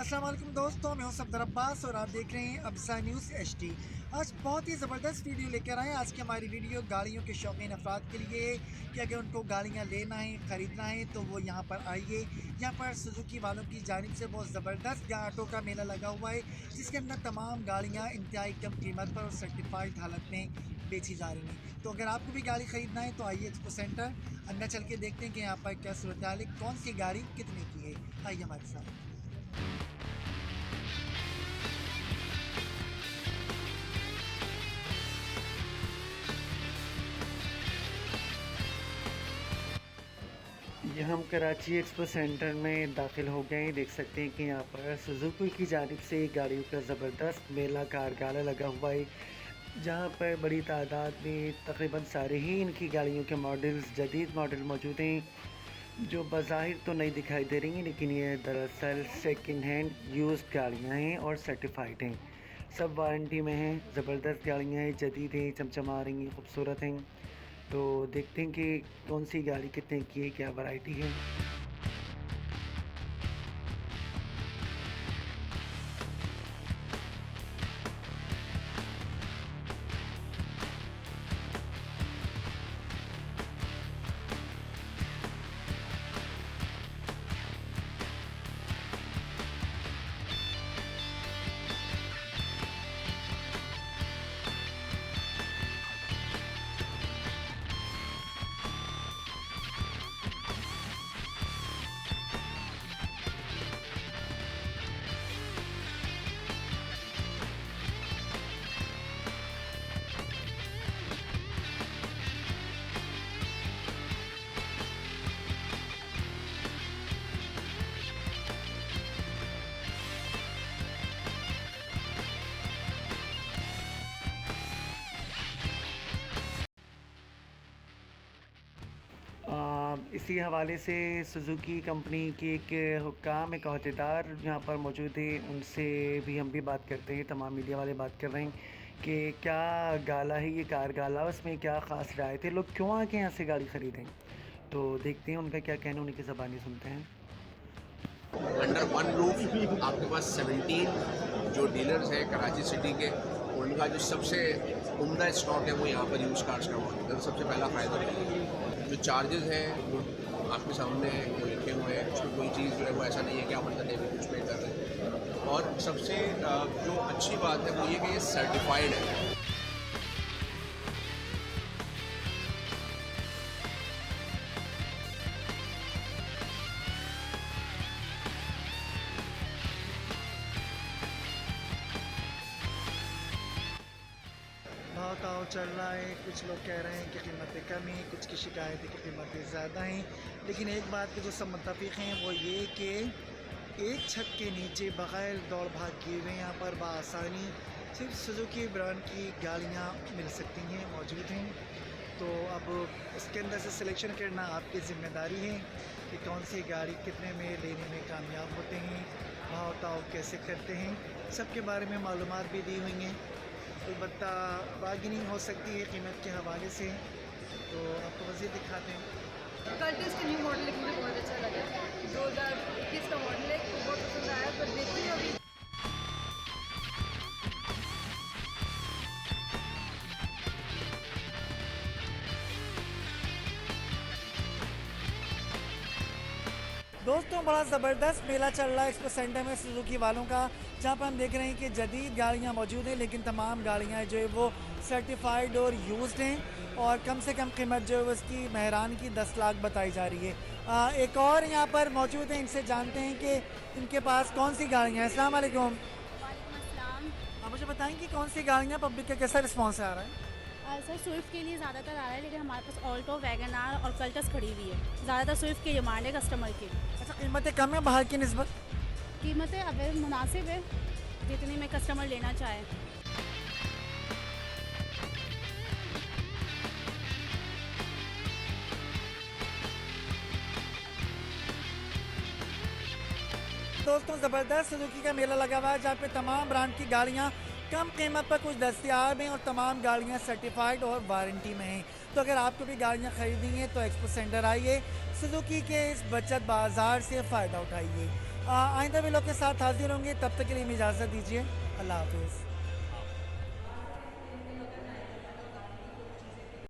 अस्सलाम वालेकुम दोस्तों, मैं हूं सफदर अब्बास और आप देख रहे हैं अब्सा न्यूज़ HD। आज बहुत ही ज़बरदस्त वीडियो लेकर आए हैं। आज की हमारी वीडियो गाड़ियों के शौकीन अफराद के लिए है कि अगर उनको गाड़ियां लेना है, ख़रीदना है तो वो यहाँ पर आइए। यहाँ पर सुजुकी वालों की जानिब से बहुत ज़बरदस्त ऑटो का मेला लगा हुआ है, जिसके अंदर तमाम गाड़ियाँ इंतहाई कम कीमत पर और सर्टिफाइड हालत में बेची जा रही हैं। तो अगर आपको भी गाड़ी ख़रीदना है तो आइए एक्सपो सेंटर, अंदर चल के देखते हैं कि यहाँ पर क्या सूरत हाल है, कौन सी गाड़ी कितने की है। आइए हमारे साथ। ये हम कराची एक्सपो सेंटर में दाखिल हो गए हैं। देख सकते हैं कि यहाँ पर सुजुकी की जानिब से गाड़ियों का ज़बरदस्त मेला कारगाला लगा हुआ है, जहाँ पर बड़ी तादाद में तकरीबन सारे ही इनकी गाड़ियों के मॉडल्स, जदीद मॉडल मौजूद हैं, जो बज़ाहिर तो नहीं दिखाई दे रही हैं, लेकिन ये दरअसल सेकंड हैंड यूज़ गाड़ियाँ हैं और सर्टिफाइड हैं। सब वारंटी में हैं। ज़बरदस्त गाड़ियाँ हैं, जदीद हैं, चमचमा रही हैं, खूबसूरत हैं। तो देखते हैं कि कौन सी गाड़ी कितने की है, क्या वैरायटी है। इसी हवाले से सुजुकी कंपनी के एक हुक्काम, एक अहदेदार यहाँ पर मौजूद है, उनसे भी हम भी बात करते हैं। तमाम मीडिया वाले बात कर रहे हैं कि क्या गाला है ये कार गाला, उसमें क्या ख़ास राय थे, लोग क्यों आके यहाँ से गाड़ी ख़रीदें। तो देखते हैं उनका क्या कहना, उन्हीं की ज़बानी सुनते हैं। अंडर वन रूफ आपके पास 17 जो डीलर्स हैं कराची सिटी के, उनका जो सबसे उम्दा स्टॉक है वो यहाँ पर यूज़ कार्स का मौजूद है। सबसे पहला फ़ायदा है जो चार्जेस हैं वो आपके सामने वो लिखे हुए हैं, उसमें कोई चीज़ जो है वो ऐसा नहीं है कि आप अंदर लेके कुछ पे कर रहे हैं। और सबसे जो अच्छी बात है वो ये कि ये सर्टिफाइड है। भाव ताव चल रहा है, कुछ लोग कह रहे हैं कि कीमतें कम हैं, कुछ की शिकायत है कि कीमतें ज़्यादा हैं। लेकिन एक बात पे जो सब मुत्तफ़िक़ हैं वो ये कि एक छत के नीचे बग़ैर दौड़ भाग किए हुए यहाँ पर बआसानी सिर्फ सुजुकी ब्रांड की गाड़ियाँ मिल सकती हैं, मौजूद हैं। तो अब उसके अंदर से सिलेक्शन करना आपकी ज़िम्मेदारी है कि कौन सी गाड़ी कितने में लेने में कामयाब होते हैं, भाव ताव कैसे करते हैं, सब के बारे में मालूमात भी दी हुई हैं। अलबत्ता बार्गेनिंग हो सकती है कीमत के हवाले से। तो आपको मज़ीद दिखाते हैं। कर्टिस का न्यू मॉडल लेकिन मुझे बहुत अच्छा लगा। 2021 का मॉडल है, तो बहुत पसंद आया। पर देखिए अभी दोस्तों, बड़ा ज़बरदस्त मेला चल रहा है एक्सपो सेंटर में सुजुकी वालों का, जहाँ पर हम देख रहे हैं कि जदीद गाड़ियाँ मौजूद हैं, लेकिन तमाम गाड़ियाँ जो है वो सर्टिफाइड और यूज्ड हैं और कम से कम कीमत जो है उसकी महरान की 10 लाख बताई जा रही है। एक और यहाँ पर मौजूद हैं, इनसे जानते हैं कि इनके पास कौन सी गाड़ियाँ हैं। अस्सलाम वालेकुम। वालेकुम अस्सलाम। आप मुझे बताएँ कि कौन सी गाड़ियाँ, पब्लिक का कैसा रिस्पॉन्स आ रहा है? सर स्विफ्ट के लिए ज़्यादातर आ रहा है, लेकिन हमारे पास ऑल्टो, वैगन आर और कल्टस खड़ी हुई है। ज़्यादातर स्विफ्ट की डिमांड है कस्टमर की। अच्छा, कीमतें कम है बाहर की निस्बत? कीमतें अवेल मुनासिब है, जितनी में कस्टमर लेना चाहे। दोस्तों, ज़बरदस्त सुजुकी का मेला लगा हुआ है, जहाँ पे तमाम ब्रांड की गाड़ियाँ कम कीमत पर कुछ दस्तियाब हैं और तमाम गाड़ियाँ सर्टिफाइड और वारंटी में हैं। तो अगर आपको भी गाड़ियाँ ख़रीदनी हैं तो एक्सपो सेंटर आइए, सुजुकी के इस बचत बाज़ार से फ़ायदा उठाइए। आइंदा भी लोग के साथ हाजिर होंगे, तब तक के लिए हमें इजाज़त दीजिए। अल्लाह हाफिज़।